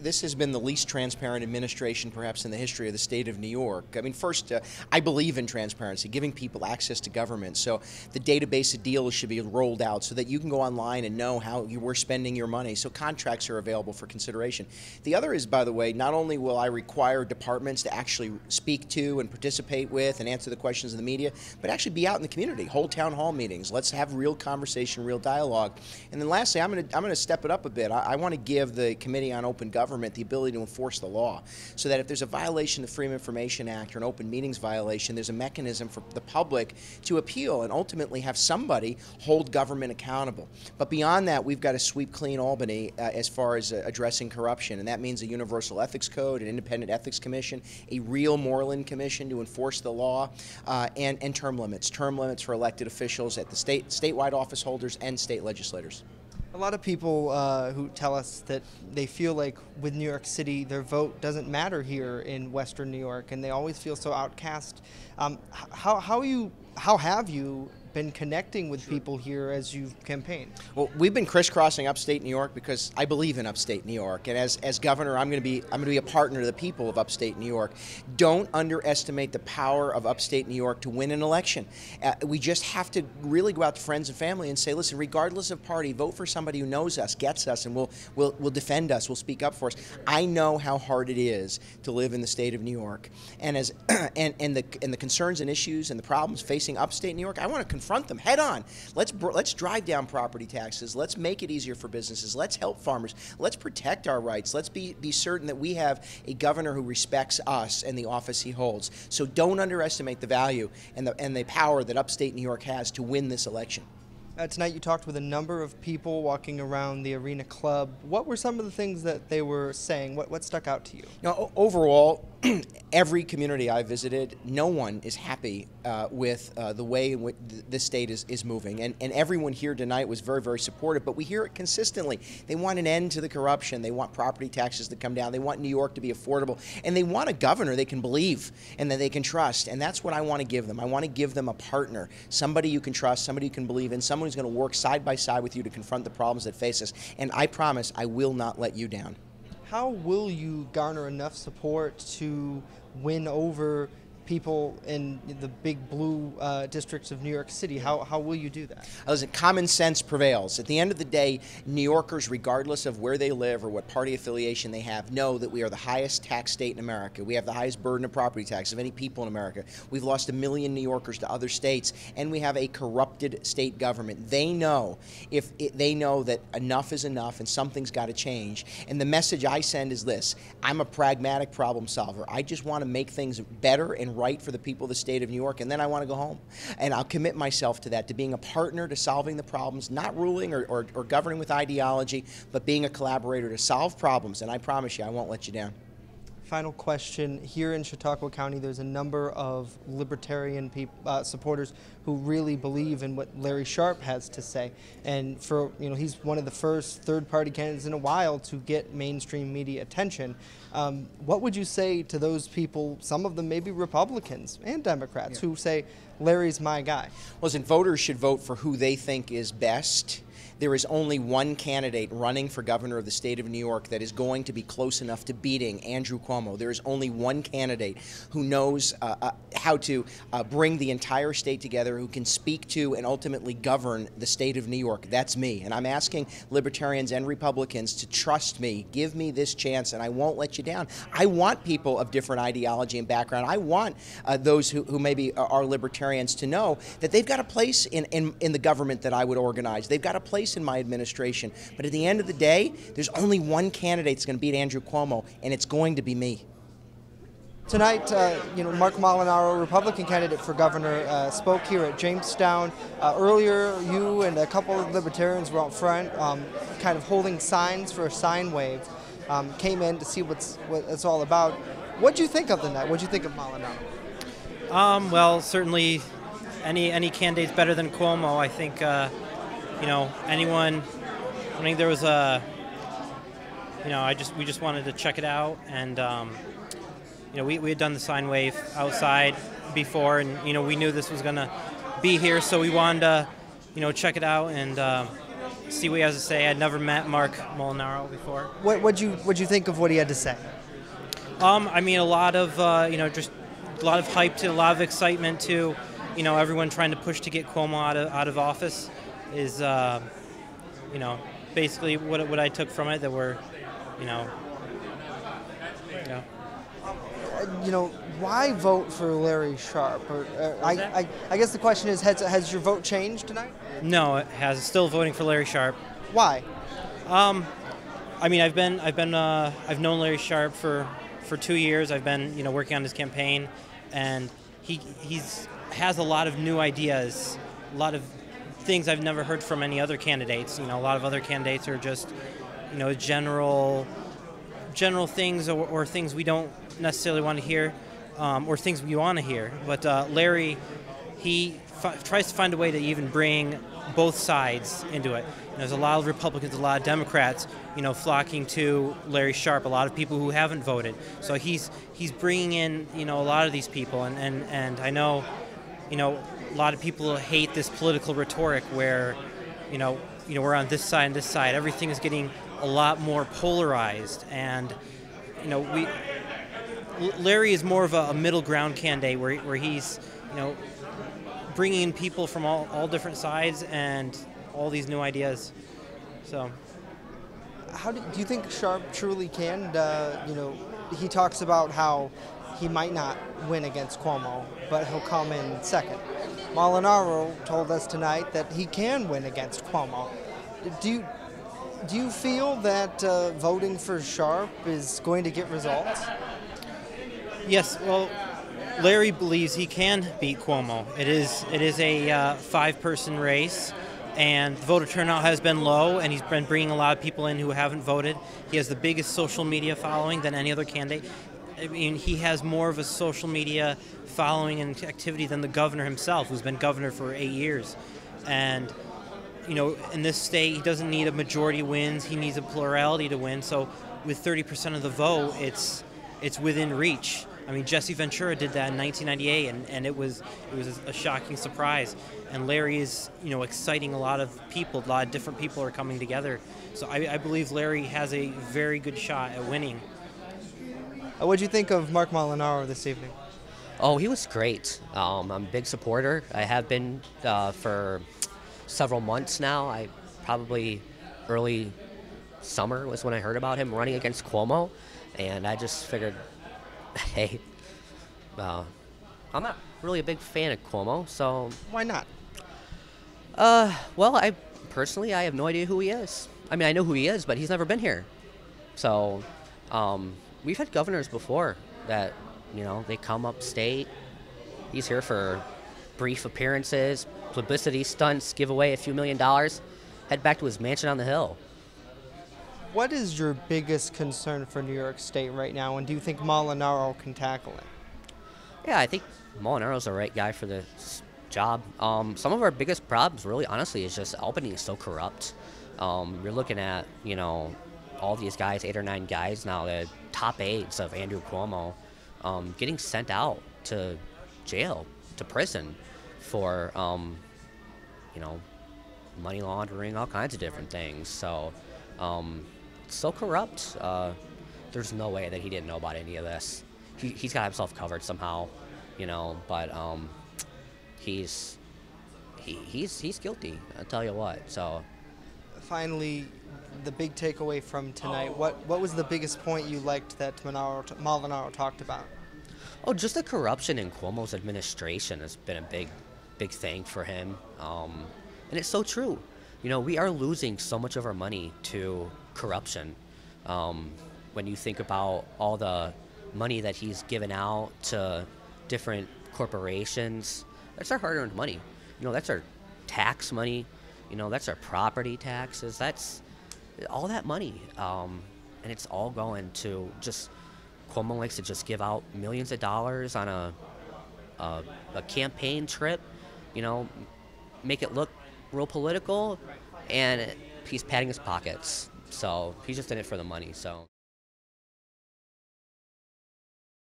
This has been the least transparent administration perhaps in the history of the state of New York. I mean, first, I believe in transparency, giving people access to government. So the database of deals should be rolled out so that you can go online and know how you were spending your money. So contracts are available for consideration. The other is, by the way, not only will I require departments to actually speak to and participate with and answer the questions of the media, but actually be out in the community, hold town hall meetings. Let's have real conversation, real dialogue. And then lastly, I'm going to step it up a bit. I want to give the Committee on Open Government the ability to enforce the law, so that if there's a violation of the Freedom of Information Act or an open meetings violation, there's a mechanism for the public to appeal and ultimately have somebody hold government accountable. But beyond that, we've got to sweep clean Albany as far as addressing corruption, and that means a universal ethics code, an independent ethics commission, a real Moreland commission to enforce the law, and term limits for elected officials at the statewide office holders and state legislators. A lot of people who tell us that they feel like with New York City, their vote doesn't matter here in Western New York, and they always feel so outcast. How have you been connecting with people here as you've campaigned? Well, we've been crisscrossing upstate New York because I believe in upstate New York, and as governor, I'm going to be a partner to the people of upstate New York. Don't underestimate the power of upstate New York to win an election. We just have to really go out to friends and family and say, listen, regardless of party, vote for somebody who knows us, gets us, and will defend us, will speak up for us. I know how hard it is to live in the state of New York, and as and the concerns and issues and the problems facing upstate New York, I want to confront them head on. Let's drive down property taxes. Let's make it easier for businesses. Let's help farmers. Let's protect our rights. Let's be certain that we have a governor who respects us and the office he holds. So don't underestimate the value and the power that upstate New York has to win this election. Tonight you talked with a number of people walking around the Arena Club. What were some of the things that they were saying? What stuck out to you? Now, overall, every community I visited, no one is happy with the way in which this state is moving. And everyone here tonight was very, very supportive, but we hear it consistently. They want an end to the corruption. They want property taxes to come down. They want New York to be affordable. And they want a governor they can believe and that they can trust. And that's what I want to give them. I want to give them a partner, somebody you can trust, somebody you can believe in, someone who's going to work side by side with you to confront the problems that face us. And I promise I will not let you down. How will you garner enough support to win over people in the big blue districts of New York City? How will you do that? Listen, common sense prevails. At the end of the day, New Yorkers, regardless of where they live or what party affiliation they have, know that we are the highest tax state in America. We have the highest burden of property tax of any people in America. We've lost 1 million New Yorkers to other states, and we have a corrupted state government. They know they know that enough is enough and something's got to change. And the message I send is this: I'm a pragmatic problem solver. I just want to make things better and right for the people of the state of New York, and then I want to go home. And I'll commit myself to that, to being a partner to solving the problems, not ruling or governing with ideology, but being a collaborator to solve problems. And I promise you, I won't let you down. Final question. Here in Chautauqua County, there's a number of libertarian supporters who really believe in what Larry Sharpe has to say. And he's one of the first third-party candidates in a while to get mainstream media attention. What would you say to those people, some of them maybe Republicans and Democrats, who say, Larry's my guy? Listen, voters should vote for who they think is best. There is only one candidate running for governor of the state of New York that is going to be close enough to beating Andrew Cuomo. There is only one candidate who knows how to bring the entire state together, who can speak to and ultimately govern the state of New York. That's me. And I'm asking libertarians and Republicans to trust me, give me this chance, and I won't let you down. I want people of different ideology and background. I want those who maybe are libertarians to know that they've got a place in the government that I would organize. They've got a place in my administration. But at the end of the day, there's only one candidate that's going to beat Andrew Cuomo, and it's going to be me. Tonight, Marc Molinaro, Republican candidate for governor, spoke here at Jamestown. Earlier, you and a couple of libertarians were out front, kind of holding signs for a sign wave. Came in to see what it's all about. What do you think of the night? What do you think of Molinaro? Well, certainly, any candidate's better than Cuomo. I think. Anyone. I think there was we just wanted to check it out, and we had done the sign wave outside before, and we knew this was gonna be here, so we wanted to check it out and see what he has to say. I'd never met Marc Molinaro before. What'd you think of what he had to say? I mean, a lot of just a lot of hype to, a lot of excitement to, everyone trying to push to get Cuomo out of office is, basically what I took from it. That we're, why vote for Larry Sharp? I guess the question is, has your vote changed tonight? No, it has. Still voting for Larry Sharp. Why? I mean, I've known Larry Sharp for 2 years. I've been, working on his campaign, and he's has a lot of new ideas, a lot of things I've never heard from any other candidates. A lot of other candidates are just, general things or things we don't necessarily want to hear, or things we want to hear. But Larry, he tries to find a way to even bring both sides into it. There's a lot of Republicans, a lot of Democrats, flocking to Larry Sharp. A lot of people who haven't voted. So he's bringing in, a lot of these people, and I know, a lot of people hate this political rhetoric where, we're on this side and this side. Everything is getting a lot more polarized, and Larry is more of a middle ground candidate where he's, bringing in people from all different sides and all these new ideas. So, how do you think Sharp truly can? He talks about how he might not win against Cuomo, but he'll come in second. Molinaro told us tonight that he can win against Cuomo. Do you feel that voting for Sharp is going to get results? Yes. Well, Larry believes he can beat Cuomo. It is a 5-person race, and voter turnout has been low, and he's been bringing a lot of people in who haven't voted. He has the biggest social media following than any other candidate. I mean, he has more of a social media following and activity than the governor himself, who's been governor for 8 years. And, in this state, he doesn't need a majority wins. He needs a plurality to win. So with 30% of the vote, it's within reach. I mean, Jesse Ventura did that in 1998, and it was a shocking surprise. And Larry is, exciting a lot of people. A lot of different people are coming together. So I believe Larry has a very good shot at winning. What did you think of Marc Molinaro this evening? Oh, he was great. I'm a big supporter. I have been for several months now. I probably early summer was when I heard about him running against Cuomo, and I just figured, hey, I'm not really a big fan of Cuomo, so... Why not? Well, I have no idea who he is. I mean, I know who he is, but he's never been here. So, we've had governors before that, they come upstate. He's here for brief appearances, publicity stunts, give away a few $1 million, head back to his mansion on the hill. What is your biggest concern for New York State right now, and do you think Molinaro can tackle it? Yeah, I think Molinaro's the right guy for this job. Some of our biggest problems, really, honestly, is just Albany is so corrupt. You're looking at, all these guys, 8 or 9 guys now, the top aides of Andrew Cuomo, getting sent out to jail, to prison for, money laundering, all kinds of different things. So, so corrupt. There's no way that he didn't know about any of this. He's got himself covered somehow, but he's guilty. I'll tell you what. So, finally, the big takeaway from tonight. What was the biggest point you liked that Molinaro talked about? Oh, just the corruption in Cuomo's administration has been a big thing for him, and it's so true. We are losing so much of our money to corruption. When you think about all the money that he's given out to different corporations, that's our hard-earned money. That's our tax money. That's our property taxes. That's all that money, and it's all going to just. Cuomo likes to just give out millions of dollars on a campaign trip, make it look real political, and he's padding his pockets. So he's just in it for the money. So.